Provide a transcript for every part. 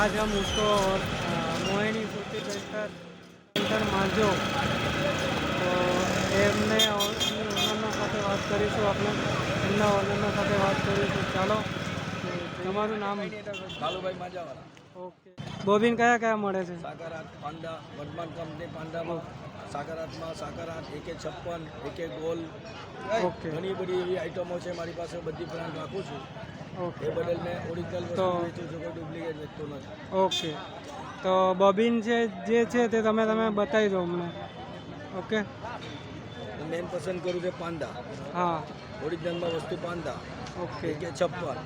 आज हम उसको मोहिनी सूती पेंटर मांझो तो એમને ઓનરના સાથે વાત કરીશું આપણે એમના ઓનરના સાથે વાત કરીશું ચાલો તમારું નામ કાલુભાઈ માજાવાળા. ઓકે બોબીન કયા કયા મળે છે સાકરાત પાંડા વર્ધમાન કંપની પાંડામાં સાકરાતમાં સાકરાત AK56 AK ગોલ ઓકે ઘણી બધી એવી આઈટમો છે મારી પાસે બધી બ્રાન્ડ રાખું છું ઓકે એ બદલ મેં ઓરિજિનલ વસ્તુ તો- વેચું છું કોઈ ડુપ્લિકેટ વેચતો નથી. ઓકે તો બોબીન છે જે છે તે તમે બતાવી દો અમને ઓકે મેન પસંદ કરું છે પાંડા હા ઓરિજિનલમાં વસ્તુ પાંડા ઓકે AK56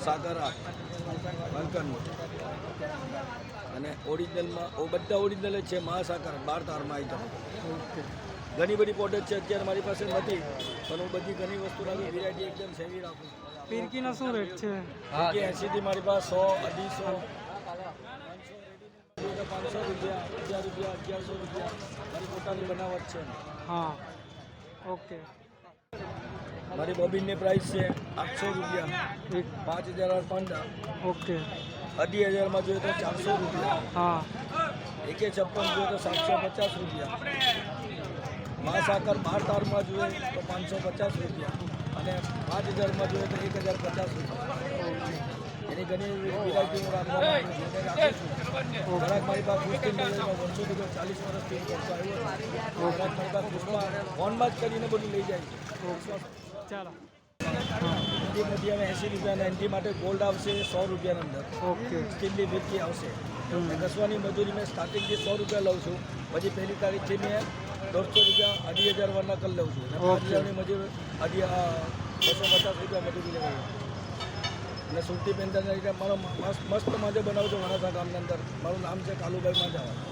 સાકરાત કંકનનું અને ઓરિજિનલમાં બધા ઓરિજિનલ જ છે મહાસાકરાત 12 તારમાં આઈટમ ઓકે ઘણી બધી પ્રોડક્ટ છે અત્યારે મારી પાસે નથી પણ હું બધી ઘણી વસ્તુ રાખું વેરાયટી એકદમ સેવી રાખું ફિરકીનો શું રેટ છે કે 80 થી મારી પાસે 100 250 500 રૂપિયા 1000 રૂપિયા 1100 રૂપિયા મારી પોતાની બનાવટ છે. હા ઓકે મારી બોબીનની પ્રાઇસ છે 800 રૂપિયા એક 5000 પાંડા ઓકે 25,000 જોઈએ તો 400 રૂપિયા હા AK56 જોઈએ તો 750 રૂપિયા મહાસાકર 12 તારમાં જોઈએ તો 550 રૂપિયા અને 5,000 જોઈએ તો 1,050 રૂપિયા. એની ઘણી વેરાયટી હું રાખું છું. ઘરાક મારી પાસે પુષ્ટિ વર્ષોથી 40 વર્ષથી કરતો આવ્યો ઘરાક મારી પાસે પુષ્પા ફોનમાં જ કરીને બધું લઈ જાય છે. ચાલો એન્ટી અમે 80 રૂપિયાના એન્ટી માટે ગોલ્ડ આવશે 100 રૂપિયાની અંદર ઓકે સ્ટીલની ફિરકી આવશે. ઘસવાની મજૂરી મેં સ્ટાર્ટિંગથી 100 રૂપિયા લઉં છું પછી પહેલી તારીખથી મેં 150 રૂપિયા 2,500 વરના કરી લઉં છું અને 5,000ની મજૂરી 250 રૂપિયા મજૂરી લેવાય અને સુરતી પેન્ટરના રીતે મારો મસ્ત માજો બનાવું છું વરાછા ગામની અંદર. મારું નામ છે કાલુભાઈ માજાવાળા.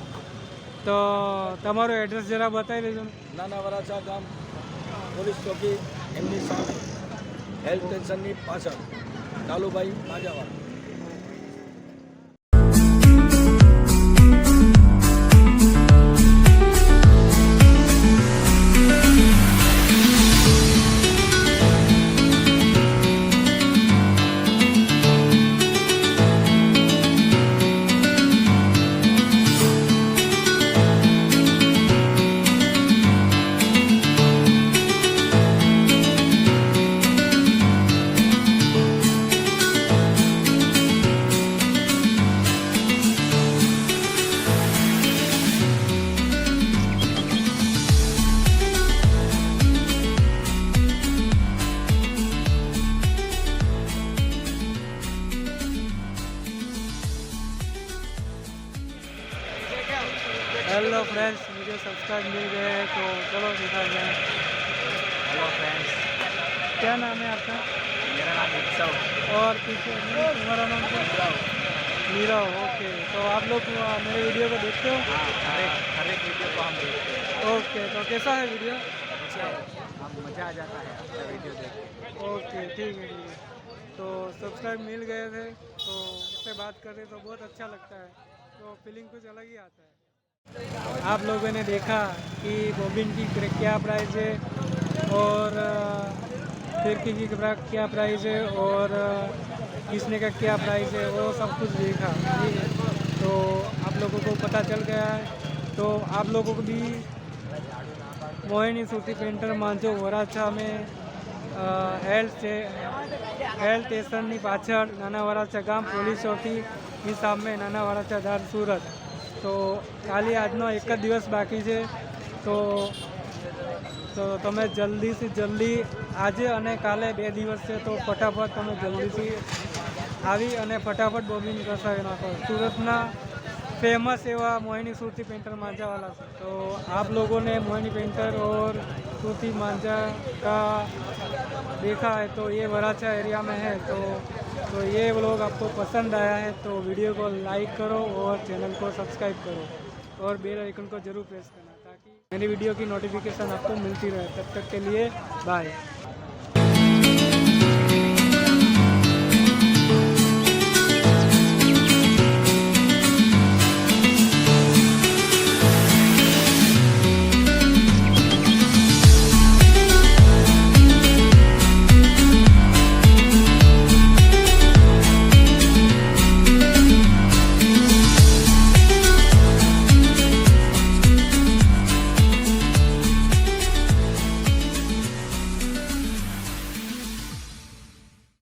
તો તમારું એડ્રેસ જરા બતાવી દેજો ને નાના વરાછા ગામ પોલીસ ચોકી એમની સામે હેલ્થ સ્ટેશનની પાછળ કાલુભાઈ માજાવાળા. हेलो फ्रेंड्स मुझे सब्सक्राइब मिल गए तो चलो दिखा जाए. हेलो फ्रेंड्स, क्या नाम है आपका मेरा नाम उत्सव. और पीछे तुम्हारा नाम क्या नीरव. ओके तो आप लोग मेरे वीडियो को देखते हो हाँ, हर एक वीडियो को हम देखते हैं. ओके तो कैसा है वीडियो अच्छा है, हम मज़ा आ जाता है आपका वीडियो देख के. ओके ठीक है तो सब्सक्राइब मिल गए थे तो उससे बात करते तो बहुत अच्छा लगता है तो फीलिंग कुछ अलग ही आता है. आप लोगों ने देखा कि बोबिन की क्या प्राइस है और फिरकी की क्या प्राइस है और किसने का क्या प्राइस है वो सब कुछ देखा. ठीक है तो आप लोगों को पता चल गया है तो आप लोगों को भी मोहिनी सूती पेंटर मांझो वराछा में हेल्थ स्टेशनની પાછળ નાના વરાછા ગામ પોલીસ ચોકીની સામે નાના વરાછા ધાર સુરત. તો ખાલી આજનો એક જ દિવસ બાકી છે તો તમે જલ્દીથી જલ્દી આજે અને કાલે 2 દિવસ છે તો ફટાફટ તમે જલ્દીથી આવી અને ફટાફટ બોબિન કસાવી નાખો. सूरतना फेमस एवा मोहिनी सूती पेंटर मांझा वाला से तो आप लोगों ने मोहिनी पेंटर और सूती मांझा का देखा है तो ये वराछा एरिया में है तो ये व्लॉग आपको पसंद आया है तो वीडियो को लाइक करो और चैनल को सब्सक्राइब करो और बेल आइकन को ज़रूर प्रेस करना ताकि मेरी वीडियो की नोटिफिकेशन आपको मिलती रहे. तब तक के लिए बाय.